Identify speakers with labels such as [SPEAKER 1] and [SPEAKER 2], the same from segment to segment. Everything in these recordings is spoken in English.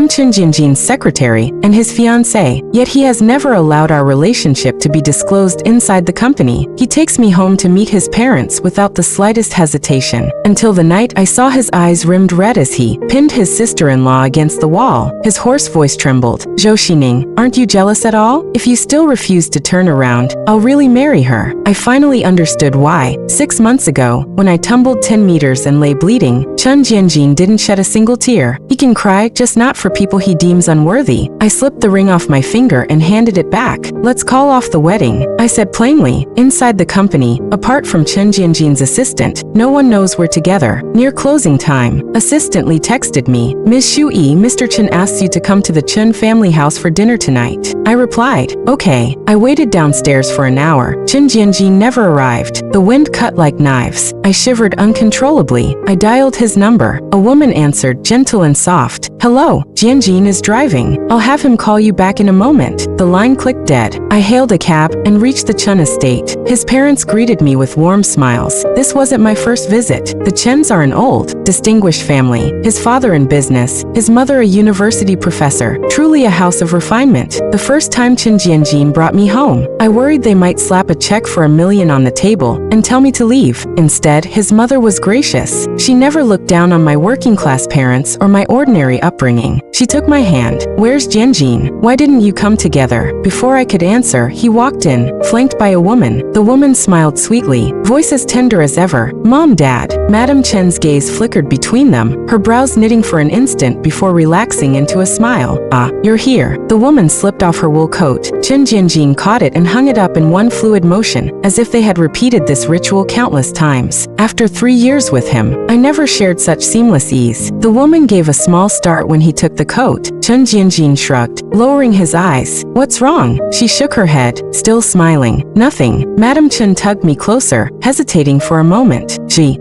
[SPEAKER 1] I'm Chen Jianjin's secretary and his fiancée, yet he has never allowed our relationship to be disclosed inside the company. He takes me home to meet his parents without the slightest hesitation, until the night I saw his eyes rimmed red as he pinned his sister-in-law against the wall. His hoarse voice trembled. Zhou Xining, aren't you jealous at all? If you still refuse to turn around, I'll really marry her. I finally understood why. 6 months ago, when I tumbled 10 meters and lay bleeding, Chen Jianjin didn't shed a single tear. He can cry, just not for people he deems unworthy. I slipped the ring off my finger and handed it back. Let's call off the wedding, I said plainly. Inside the company, apart from Chen Jianjin's assistant, no one knows we're together. Near closing time, assistant Li texted me, Ms. Xu Yi, Mr. Chen asks you to come to the Chen family house for dinner tonight. I replied, okay. I waited downstairs for an hour. Chen Jianjin never arrived. The wind cut like knives. I shivered uncontrollably. I dialed his number. A woman answered, gentle and soft. Hello, Jianjin is driving. I'll have him call you back in a moment. The line clicked dead. I hailed a cab and reached the Chen estate. His parents greeted me with warm smiles. This wasn't my first visit. The Chens are an old, distinguished family. His father in business, his mother a university professor. Truly a house of refinement. The first time Chen Jianjin brought me home, I worried they might slap a check for $1 million on the table and tell me to leave. Instead, his mother was gracious. She never looked down on my working-class parents or my ordinary upbringing. She took my hand. Where's Jianjin? Why didn't you come together? Before I could answer, he walked in, flanked by a woman. The woman smiled sweetly, voice as tender as ever. Mom, Dad. Madam Chen's gaze flickered between them, her brows knitting for an instant before relaxing into a smile. Ah, you're here. The woman slipped off her wool coat. Chen Jianjin caught it and hung it up in one fluid motion, as if they had repeated this ritual countless times. After 3 years with him, I never shared such seamless ease. The woman gave a small start when he took the coat. Chen Jianjin shrugged, lowering his eyes. What's wrong? She shook her head, still smiling. Nothing. Madam Chen tugged me closer, hesitating for a moment.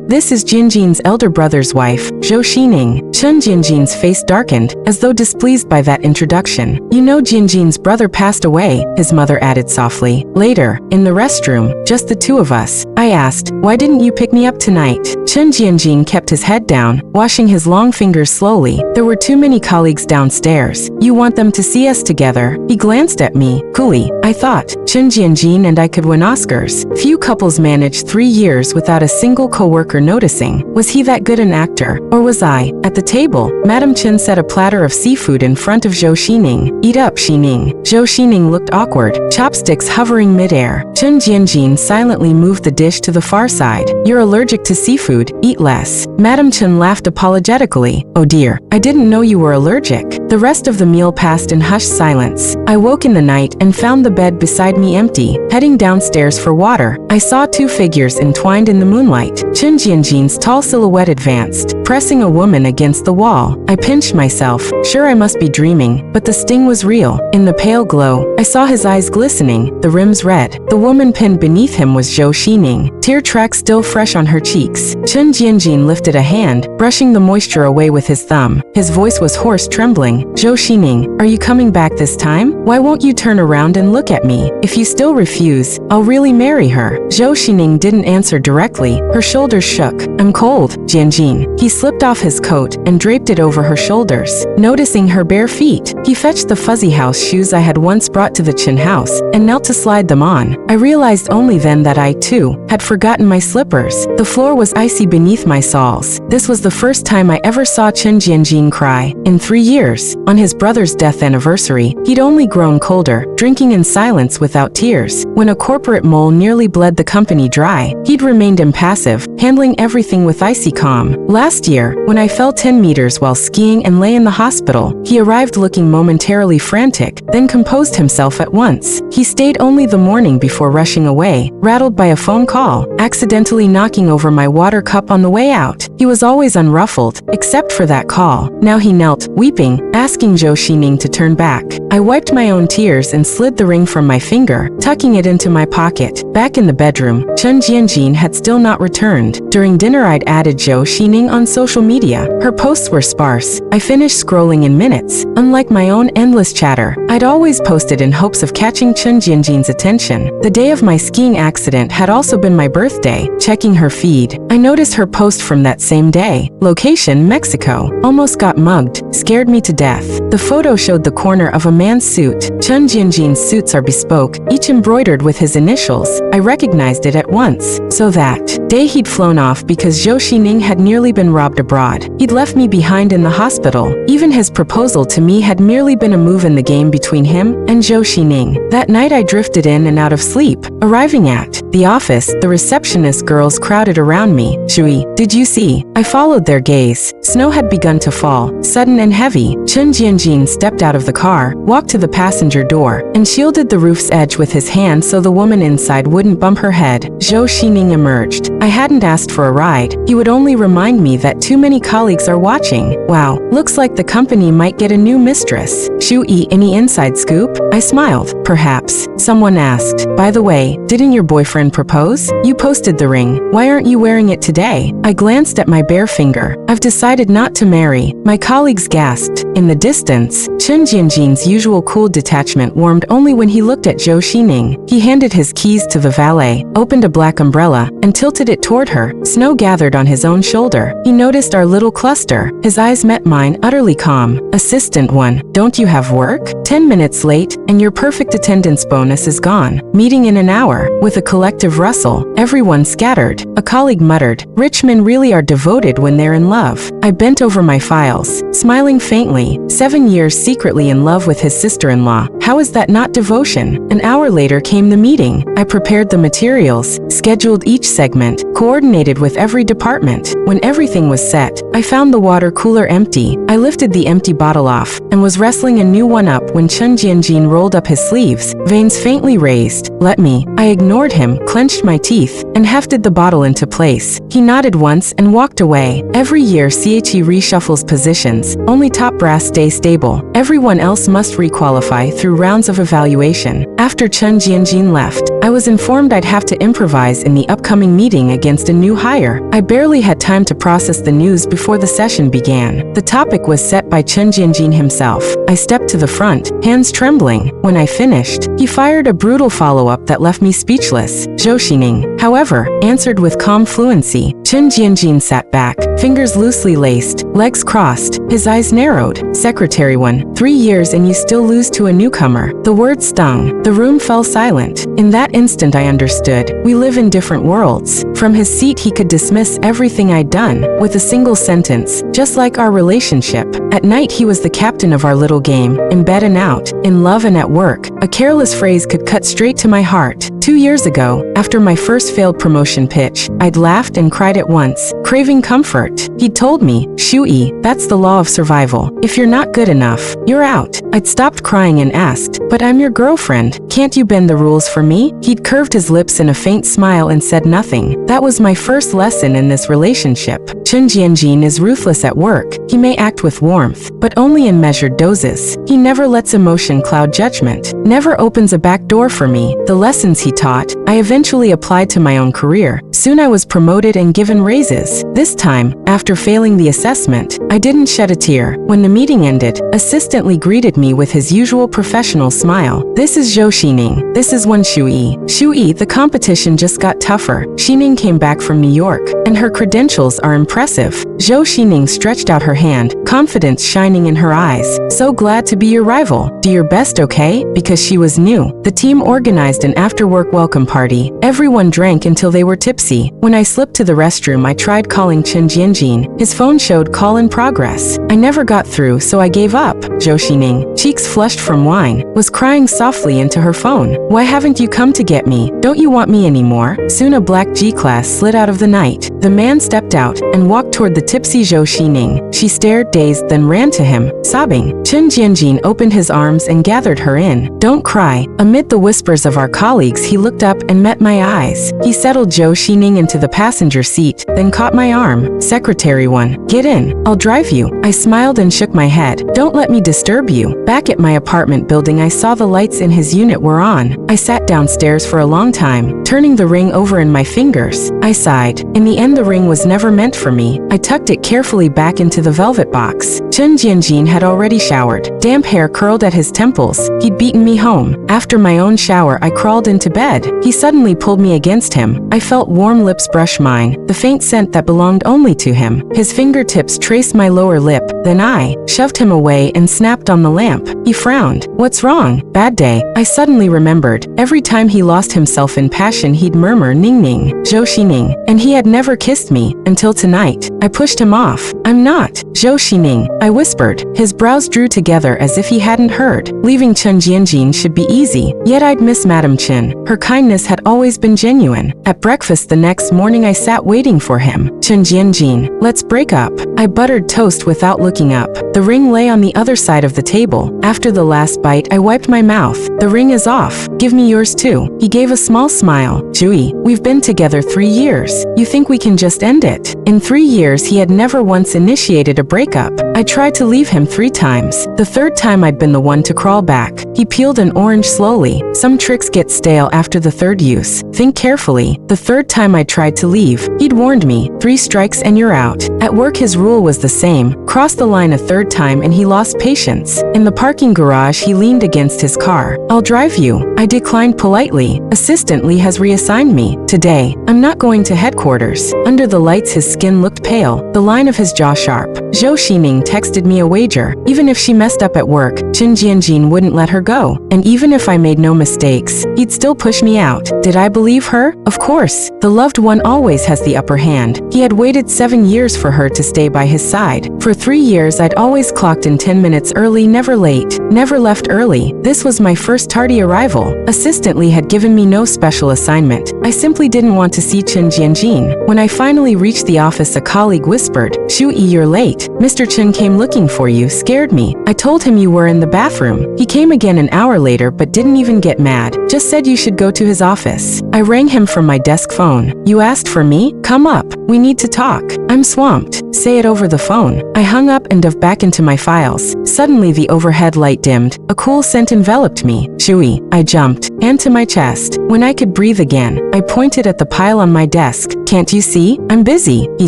[SPEAKER 1] This is Jianjin's elder brother's wife, Zhou Xining. Chen Jianjin's face darkened, as though displeased by that introduction. You know Jianjin's brother passed away, his mother added softly. Later, in the restroom, just the two of us. I asked, why didn't you pick me up tonight? Chen Jianjin kept his head down, washing his long fingers slowly. There were too many colleagues downstairs. You want them to see us together? He glanced at me, coolly. I thought, Chen Jianjin and I could win Oscars. Few couples managed 3 years without a single co-worker noticing. Was he that good an actor? Or was I? At the table, Madam Chen set a platter of seafood in front of Zhou Xining. Eat up, Xining. Zhou Xining looked awkward, chopsticks hovering midair. Chen Jianjin silently moved the dish to the far side. You're allergic to seafood, eat less. Madam Chen laughed apologetically. Oh dear, I didn't know you were allergic. The rest of the meal passed in hushed silence. I woke in the night and found the bed beside me empty. Heading downstairs for water, I saw 2 figures entwined in the moonlight. Chen Jianjin's tall silhouette advanced, pressing a woman against the wall. I pinched myself, sure I must be dreaming, but the sting was real. In the pale glow, I saw his eyes glistening, the rims red. The woman pinned beneath him was Zhou Xining, tear tracks still fresh on her cheeks. Chen Jianjin lifted a hand, brushing the moisture away with his thumb. His voice was hoarse, trembling. Zhou Xining, are you coming back this time? Why won't you turn around and look at me? If you still refuse, I'll really marry her. Zhou Xining didn't answer directly. Her shoulders shook. I'm cold, Jianjin. He slipped off his coat and draped it over her shoulders. Noticing her bare feet, he fetched the fuzzy house shoes I had once brought to the Chen house and knelt to slide them on. I realized only then that I, too, had forgotten my slippers. The floor was icy beneath my soles. This was the first time I ever saw Chen Jianjin cry. In 3 years, on his brother's death anniversary, he'd only grown colder, drinking in silence without tears. When a corporate mole nearly bled the company dry, he'd remained impassive, handling everything with icy calm. Last year, when I fell 10 meters while skiing and lay in the hospital, he arrived looking momentarily frantic, then composed himself at once. He stayed only the morning before rushing away, rattled by a phone call, accidentally knocking over my water cup on the way out. He was always unruffled, except for that call. Now he knelt, weeping, asking Zhou Xining to turn back. I wiped my own tears and slid the ring from my finger, tucking it into my pocket. Back in the bedroom, Chen Jianjin had still not returned. During dinner I'd added Zhou Xining on social social media. Her posts were sparse. I finished scrolling in minutes. Unlike my own endless chatter, I'd always posted in hopes of catching Chen Jianjin's attention. The day of my skiing accident had also been my birthday. Checking her feed, I noticed her post from that same day. Location, Mexico. Almost got mugged. Scared me to death. The photo showed the corner of a man's suit. Chen Jianjin's suits are bespoke, each embroidered with his initials. I recognized it at once. So that day he'd flown off because Zhou Xining had nearly been robbed abroad. He'd left me behind in the hospital. Even his proposal to me had merely been a move in the game between him and Zhou Xining. That night I drifted in and out of sleep. Arriving at the office, the receptionist girls crowded around me. Shui, did you see? I followed their gaze. Snow had begun to fall, sudden and heavy. Chen Jianjin stepped out of the car, walked to the passenger door, and shielded the roof's edge with his hand so the woman inside wouldn't bump her head. Zhou Xining emerged. I hadn't asked for a ride. He would only remind me that too many colleagues are watching. Wow, looks like the company might get a new mistress. Shui, any inside scoop? I smiled. Perhaps. Someone asked. By the way, didn't your boyfriend propose? You posted the ring. Why aren't you wearing it today? I glanced at my bare finger. I've decided not to marry. My colleagues gasped. In the distance, Chen Jianjin's usual cool detachment warmed only when he looked at Zhou Xining. He handed his keys to the valet, opened a black umbrella, and tilted it toward her. Snow gathered on his own shoulder. He noticed our little cluster. His eyes met mine, utterly calm. Assistant 1, don't you have work? 10 minutes late, and your perfect attendance bonus is gone. Meeting in an hour. With a collective rustle, everyone scattered. A colleague muttered, rich men really are devoted when they're in love. I bent over my files, smiling faintly. 7 years secretly in love with his sister-in-law. How is that not devotion? An hour later came the meeting. I prepared the materials, scheduled each segment, coordinated with every department. When everything was set, I found the water cooler empty. I lifted the empty bottle off and was wrestling a new one up when Chen Jianjin rolled up his sleeves, veins faintly raised. Let me. I ignored him, clenched my teeth, and hefted the bottle into place. He nodded once and walked away. Every year CHE reshuffles positions. Only top brass stay stable. Everyone else must requalify through rounds of evaluation. After Chen Jianjin left, I was informed I'd have to improvise in the upcoming meeting against a new hire. I barely had time to process the news before the session began. The topic was set by Chen Jianjin himself. I stepped to the front, hands trembling. When I finished, he fired a brutal follow-up that left me speechless. Zhou Xining, however, answered with calm fluency. Chen Jianjin sat back, fingers loosely laced, legs crossed, his eyes narrowed. Secretary 1, 3 years and you still lose to a newcomer. The word stung. The room fell silent. In that instant I understood. We live in different worlds. From his seat he could dismiss everything I'd done, with a single sentence, just like our relationship. At night he was the captain of our little game, in bed and out, in love and at work. A careless phrase could cut straight to my heart. 2 years ago, after my first failed promotion pitch, I'd laughed and cried at once, craving comfort. He'd told me, Shui, that's the law of survival. If you're not good enough, you're out. I'd stopped crying and asked, but I'm your girlfriend. Can't you bend the rules for me? He'd curved his lips in a faint smile and said nothing. That was my first lesson in this relationship. Chen Jianjin is ruthless at work. He may act with warmth, but only in measured doses. He never lets emotion cloud judgment, never opens a back door for me. The lessons he taught, I eventually applied to my own career. Soon I was promoted and given raises. This time, after failing the assessment, I didn't shed a tear. When the meeting ended, Assistant Li greeted me with his usual professional smile. This is Zhou Xining. This is Wen Shui. Shui, the competition just got tougher. Xining came back from New York, and her credentials are impressive. Zhou Xining stretched out her hand, confidence shining in her eyes. So glad to be your rival. Do your best, okay? Because she was new. The team organized an after-work welcome party. Everyone drank until they were tipsy. When I slipped to the restroom, I tried calling Chen Jianjin. His phone showed call in progress. I never got through, so I gave up. Zhou Xining, cheeks flushed from wine, was crying softly into her phone. Why haven't you come to get me? Don't you want me anymore? Soon a black G-Class slid out of the night. The man stepped out and walked toward the tipsy Zhou Xining. She stared dazed, then ran to him, sobbing. Chen Jianjin opened his arms and gathered her in. Don't cry. Amid the whispers of our colleagues, he looked up and met my eyes. He settled Zhou Xining into the passenger seat, then caught my arm. Secretary 1, get in. I'll drive you. I smiled and shook my head. Don't let me disturb you. Back at my apartment building I saw the lights in his unit were on. I sat downstairs for a long time, turning the ring over in my fingers. I sighed. In the end, the ring was never meant for me. I tucked it carefully back into the velvet box. Chen Jianjin had already showered. Damp hair curled at his temples. He'd beaten me home. After my own shower, I crawled into bed. He suddenly pulled me against him. I felt warm lips brush mine, the faint scent that belonged only to him. His fingertips traced my lower lip. Then I shoved him away and snapped on the lamp. He frowned. What's wrong? Bad day. I suddenly remembered. Every time he lost himself in passion, he'd murmur Ning Ning, Zhou Xining, and he had never kissed me until tonight. I pushed him off. I'm not Zhou Xining, I whispered. His brows drew together as if he hadn't heard. Leaving Chen Jianjin should be easy, yet I'd miss Madame Chen. Her kindness had always been genuine. At breakfast the next morning I sat waiting for him. Chen Jianjin, let's break up. I buttered toast without looking up. The ring lay on the other side of the table. After the last bite, I wiped my mouth. The ring is off. Give me yours too. He gave a small smile. Jui, we've been together 3 years. You think we can just end it? In 3 years, he had never once initiated a breakup. I tried to leave him 3 times. The third time I'd been the one to crawl back. He peeled an orange slowly. Some tricks get stale after the third use. Think carefully. The third time I tried to leave, he'd warned me, 3 strikes and you're out. At work his rule was the same. Cross the line a third time and he lost patience. In the parking garage he leaned against his car. I'll drive you. I declined politely. Assistant Lee has reassigned me. Today, I'm not going to headquarters. Under the lights his skin looked pale, the line of his jaw sharp. Zhou Xining texted me a wager. Even if she messed up at work, Chen Jianjin wouldn't let her go. And even if I made no mistakes, he'd still push me out. Did I believe her? Of course. The loved one always has the upper hand. He had waited 7 years for her to stay by his side. For 3 years I'd always clocked in 10 minutes early, never late, never left early. This was my first tardy arrival. Assistant Lee had given me no special assignment. I simply didn't want to see Chen Jianjin. When I finally reached the office, a colleague whispered, Shu Yi, you're late. Mr. Chen came looking for you. Scared me. I told him you were in the bathroom. He came again an hour later but didn't even get mad. Just said you should go to his office. I rang him from my desk phone. You asked for me? Come up. We need to talk. I'm swamped. Say it over the phone. I hung up and dove back into my files. Suddenly the overhead light dimmed. A cool scent enveloped me. Shui. I jumped. Hand to my chest. When I could breathe again, I pointed at the pile on my desk. Can't you see? I'm busy. He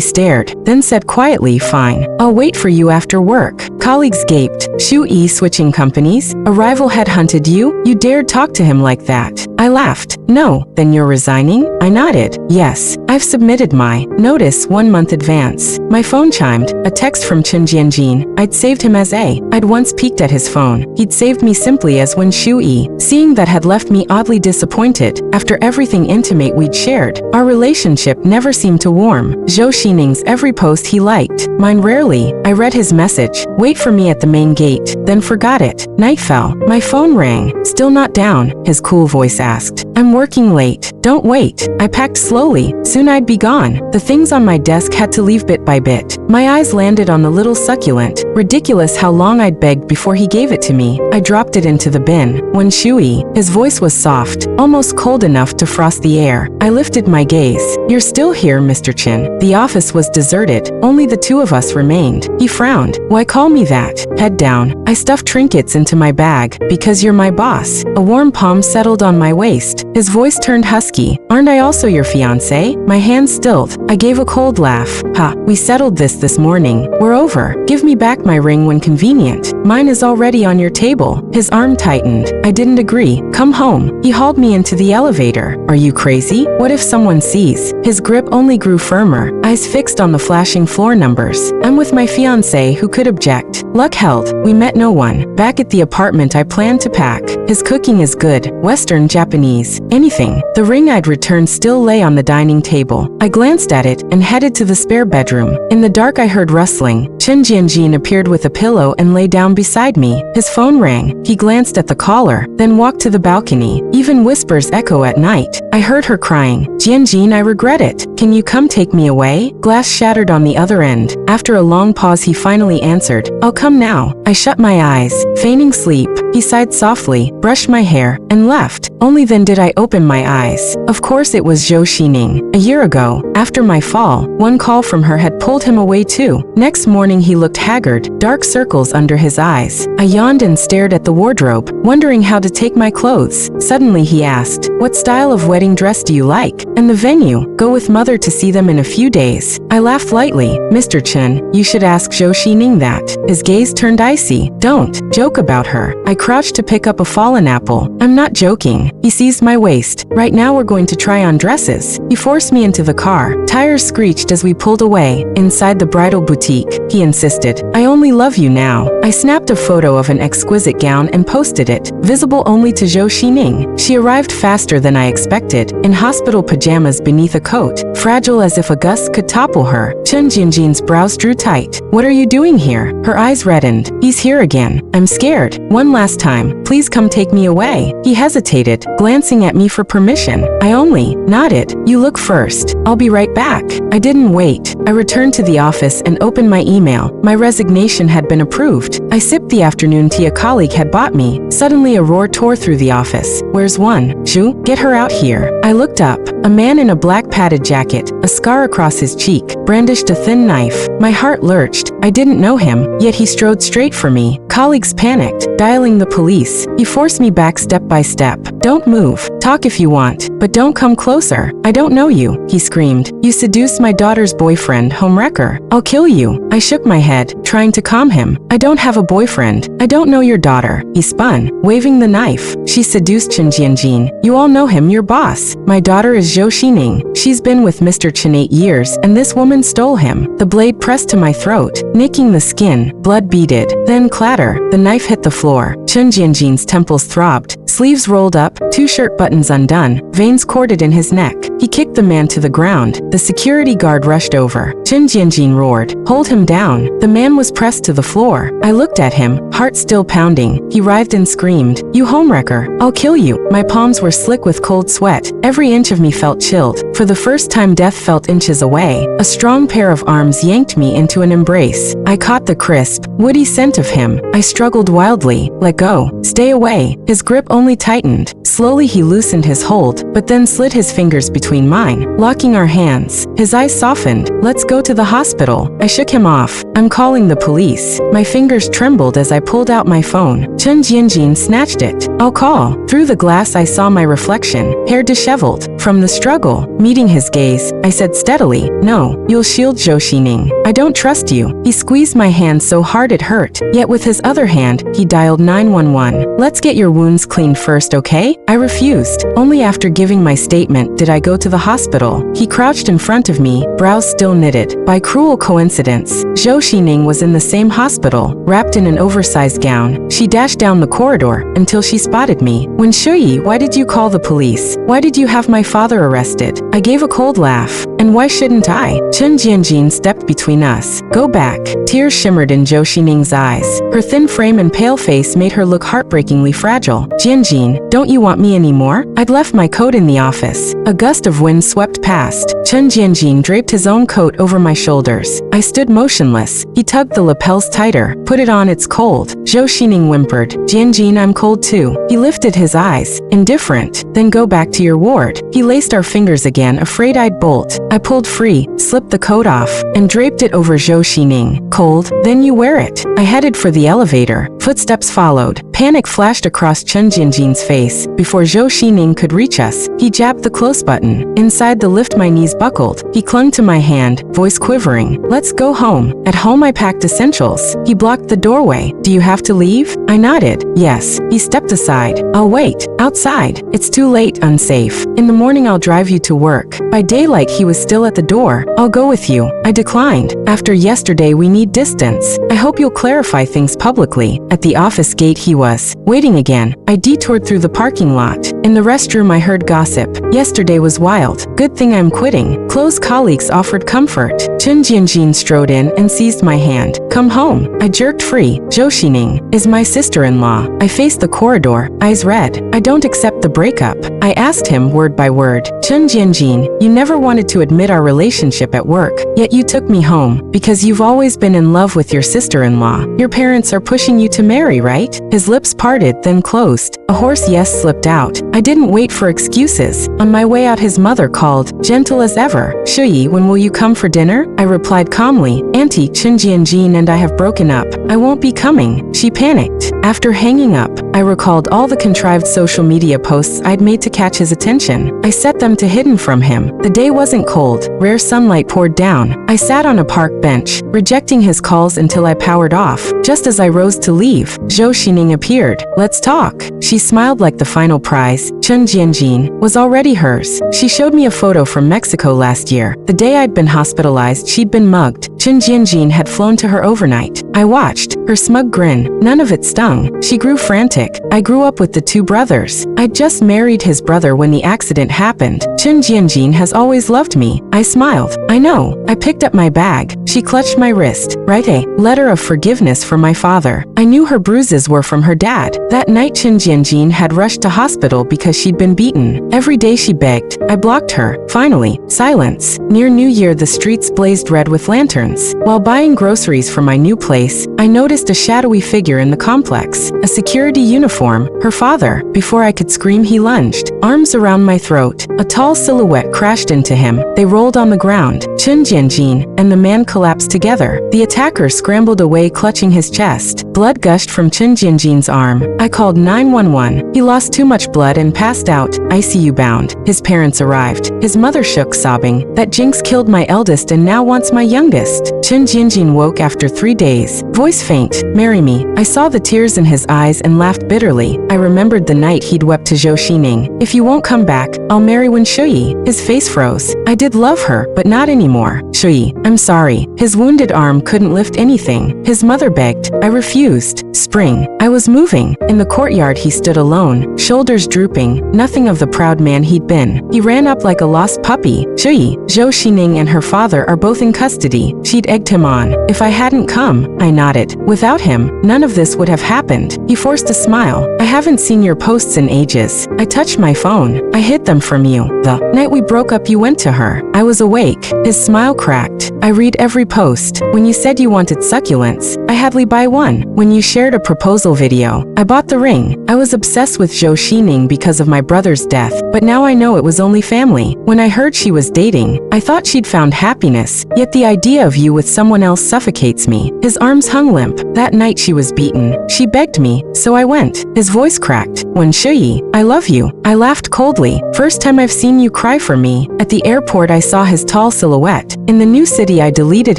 [SPEAKER 1] stared, then said quietly, fine. I'll wait for you after work. Colleagues gaped. Shu Yi, switching companies? A rival had hunted you? You dared talk to him like that? I laughed. No. Then you're resigning? I nodded. Yes. I've submitted my notice 1 month advance. My phone chimed. A text from Chen Jianjin. I'd saved him as A. I'd once peeked at his phone. He'd saved me simply as Wen Shu Yi. Seeing that had left me oddly disappointed. After everything intimate we'd shared, our relationship never seemed to warm. Zhou Xining's every post he liked. Mine rarely. I read his message. Wait for me at the main gate. Then forgot it. Night fell. My phone rang. Still not down, his cool voice asked. I'm working late. Don't wait. I packed slowly. Soon I'd be gone. The things on my desk had to leave bit by bit. My eyes landed on the little succulent. Ridiculous how long I'd begged before he gave it to me. I dropped it into the bin. Wen Shui. His voice was soft, almost cold enough to frost the air. I lifted my gaze. You're still here, Mr. Chen. The office was deserted. Only the two of us remained. He frowned. Why call me that? Head down. I stuffed trinkets into my bag. Because you're my boss. A warm palm settled on my waist. His voice turned husky. Aren't I also your fiancé? My hand stilled. I gave a cold laugh. Ha, we settled this morning. We're over. Give me back my ring when convenient. Mine is already on your table. His arm tightened. I didn't agree. Come home. He hauled me into the elevator. Are you crazy? What if someone sees? His grip only grew firmer, eyes fixed on the flashing floor numbers. I'm with my fiancé, who could object? Luck held. We met no one. Back at the apartment I planned to pack. His cooking is good. Western, Japanese. Anything. The ring I'd returned still lay on the dining table. I glanced at it and headed to the spare bedroom. In the dark I heard rustling. Chen Jianjin appeared with a pillow and lay down beside me. His phone rang. He glanced at the caller, then walked to the balcony. Even whispers echo at night. I heard her crying. Jianjin, I regret it. asked, "Can you come take me away?" Glass shattered on the other end. After a long pause he finally answered, "I'll come now." I shut my eyes, feigning sleep. He sighed softly, brushed my hair, and left. Only then did I open my eyes. Of course it was Zhou Xining. A year ago, after my fall, one call from her had pulled him away too. Next morning he looked haggard, dark circles under his eyes. I yawned and stared at the wardrobe, wondering how to take my clothes. Suddenly he asked, "What style of wedding dress do you like? And the venue? Go with mother to see them in a few days." I laughed lightly. "Mr. Chen, you should ask Zhou Xining that." His gaze turned icy. "Don't joke about her." I crouched to pick up a fallen apple. "I'm not joking." He seized my waist. "Right now we're going to try on dresses." He forced me into the car. Tires screeched as we pulled away. "Inside the bridal boutique," he insisted. "I only love you now." I snapped a photo of an exquisite gown and posted it, visible only to Zhou Xining. She arrived faster than I expected, in hospital pajamas beneath a coat, fragile as if a gust could topple her. Chen Jianjin's brows drew tight. "What are you doing here?" Her eyes reddened. "He's here again. I'm scared. One last time. Please come take me away." He hesitated, glancing at me for permission. I only nodded. "You look first. I'll be right back." I didn't wait. I returned to the office and opened my email. My resignation had been approved. I sipped the afternoon tea a colleague had bought me. Suddenly a roar tore through the office. "Where's one? Zhu, get her out here." I looked up. A man in a black padded jacket, a scar across his cheek, brandished a thin knife. My heart lurched. I didn't know him, yet he strode straight for me. Colleagues panicked, dialing the police. He forced me back step by step. "Don't move. Talk if you want, but don't come closer. I don't know you," he screamed. "You seduced my daughter's boyfriend, homewrecker. I'll kill you." I shook my head, trying to calm him. "I don't have a boyfriend. I don't know your daughter." He spun, waving the knife. "She seduced Chen Jianjin. You all know him, your boss. My daughter is Zhou Xining. She's been with Mr. Chen 8 years, and this woman stole him." The blade pressed to my throat, nicking the skin. Blood beaded. Then clatter. The knife hit the floor. Chen Jianjin's temples throbbed. Sleeves rolled up, 2 shirt buttons undone, veins corded in his neck. He kicked the man to the ground. The security guard rushed over. Chen Jianjin roared, "Hold him down." The man was pressed to the floor. I looked at him, heart still pounding. He writhed and screamed, "You homewrecker, I'll kill you." My palms were slick with cold sweat. Every inch of me felt chilled. For the first time death felt inches away. A strong pair of arms yanked me into an embrace. I caught the crisp, woody scent of him. I struggled wildly. "Let go. Stay away." His grip only tightened. Slowly he loosened his hold, but then slid his fingers between mine, locking our hands. His eyes softened. "Let's go to the hospital." I shook him off. "I'm calling the police." My fingers trembled as I pulled out my phone. Chen Jianjin snatched it. "I'll call." Through the glass I saw my reflection, hair disheveled. From the struggle, meeting his gaze, I said steadily, "No, you'll shield Zhou Xining. I don't trust you." He squeezed my hand so hard it hurt, yet with his other hand, he dialed 911. "Let's get your wounds cleaned first, okay?" I refused. Only after giving my statement did I go to the hospital. He crouched in front of me, brows still knitted. By cruel coincidence, Zhou Xining was in the same hospital, wrapped in an oversized gown. She dashed down the corridor until she spotted me. "When Shuyi, why did you call the police? Why did you have my father arrested?" I gave a cold laugh. "And why shouldn't I?" Chen Jianjin stepped between us. "Go back." Tears shimmered in Zhou Xining's eyes. Her thin frame and pale face made her look heartbreakingly fragile. "Jianjin, don't you want me anymore?" I'd left my coat in the office. A gust of wind swept past. Chen Jianjin draped his own coat over my shoulders. I stood motionless. He tugged the lapels tighter. "Put it on, it's cold." Zhou Xining whimpered, "Jianjin, I'm cold too." He lifted his eyes, indifferent. "Then go back to your ward." He laced our fingers again, afraid I'd bolt. I pulled free, slipped the coat off, and draped it over Zhou Xining. "Cold? Then you wear it." I headed for the elevator. Footsteps followed. Panic flashed across Chen Jianjin's face. Before Zhou Xining could reach us, he jabbed the close button. Inside the lift my knees buckled. He clung to my hand, voice quivering. "Let's go home." At home I packed essentials. He blocked the doorway. "Do you have to leave?" I nodded. "Yes." He stepped aside. "I'll wait. Outside. It's too late, unsafe. In the morning I'll drive you to work." By daylight he was still at the door. "I'll go with you." I declined. "After yesterday we need distance. I hope you'll clarify things publicly." At the office gate he was waiting again. I detoured through the parking lot. In the restroom I heard gossip. Yesterday was wild. Good thing I'm quitting. Close colleagues offered comfort. Chen Jianjin strode in and seized my hand. Come home. I jerked free. Zhou Xining is my sister-in-law. I faced the corridor, eyes red. I don't accept the breakup. I asked him word by word. Chen Jianjin, you never wanted to admit our relationship at work, yet you took me home because you've always been in love with your sister-in-law. Your parents are pushing you to marry, right? His lips parted, then closed. A hoarse yes slipped out. I didn't wait for excuses. On my way out his mother called, gentle as ever. Shuyi, when will you come for dinner? I replied calmly, Auntie, Chen Jianjin and I have broken up. I won't be coming. She panicked. After hanging up, I recalled all the contrived social media posts I'd made to catch his attention. I set them to hidden from him. The day wasn't cold. Rare sunlight poured down. I sat on a park bench, rejecting his calls until I powered off. Just as I rose to leave, Zhou Xining appeared. Let's talk. She smiled like the final prize, Chen Jianjin, was already hers. She showed me a photo from Mexico last year. The day I'd been hospitalized, she'd been mugged. Chen Jianjin had flown to her overnight. I watched, her smug grin. None of it stung. She grew frantic. I grew up with the two brothers. I'd just married his brother when the accident happened. Chen Jianjin has always loved me. I smiled. I know. I picked up my bag. She clutched my wrist. Write a letter of forgiveness for my father. I knew her bruises were from her dad. That night Chen Jianjin had rushed to hospital because she'd been beaten. Every day she begged. I blocked her. Finally, silence. Near New Year the streets blazed red with lanterns. While buying groceries for my new place, I noticed a shadowy figure in the complex. A security uniform. Her father. Before I could scream he lunged. Arms around my throat. A tall silhouette crashed into him. They rolled on the ground. Chen Jianjin and the man collapsed together. The attacker scrambled away clutching his chest. Blood gushed from Chen Jianjin's arm. I called 911. He lost too much blood and passed out, ICU bound. His parents arrived. His mother shook, sobbing. That jinx killed my eldest and now wants my youngest. Chen Jianjin woke after 3 days. Voice faint. Marry me. I saw the tears in his eyes and laughed bitterly. I remembered the night he'd wept to Zhou Xining. If you won't come back, I'll marry Wen Shuyi. His face froze. I did love her, but not anymore. Shuyi, I'm sorry. His wounded arm couldn't lift anything. His mother begged. I refused. Spring. I was moving. In the courtyard he stood alone, shoulders drooping, nothing of the proud man he'd been. He ran up like a lost puppy. Shuyi, Zhou Xining and her father are both in custody. She'd egged him on. If I hadn't come, I nodded. Without him, none of this would have happened. He forced a smile. I haven't seen your posts in ages. I touched my phone. I hid them from you. The night we broke up you went to her. I was awake. His smile cracked. I read every post. When you said you wanted succulents, I hadly buy one. When you shared a proposal video, I bought the ring. I was obsessed with Zhou Xining because of my brother's death, but now I know it was only family. When I heard she was dating, I thought she'd found happiness, yet the idea of you with someone else suffocates me. His arms hung limp. That night she was beaten. She begged me, so I went. His voice cracked. Wen Shuyi, I love you. I laughed coldly. First time I've seen you cry for me. At the airport I saw his tall silhouette. In the new city I deleted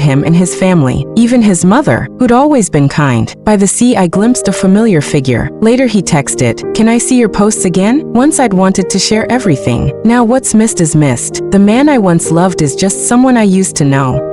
[SPEAKER 1] him and his family, even his mother, who'd always been kind. By the sea I glimpsed a familiar figure. Later he texted, can I see your posts again? Once I'd wanted to share everything. Now what's missed is missed. The man I once loved is just someone I used to know.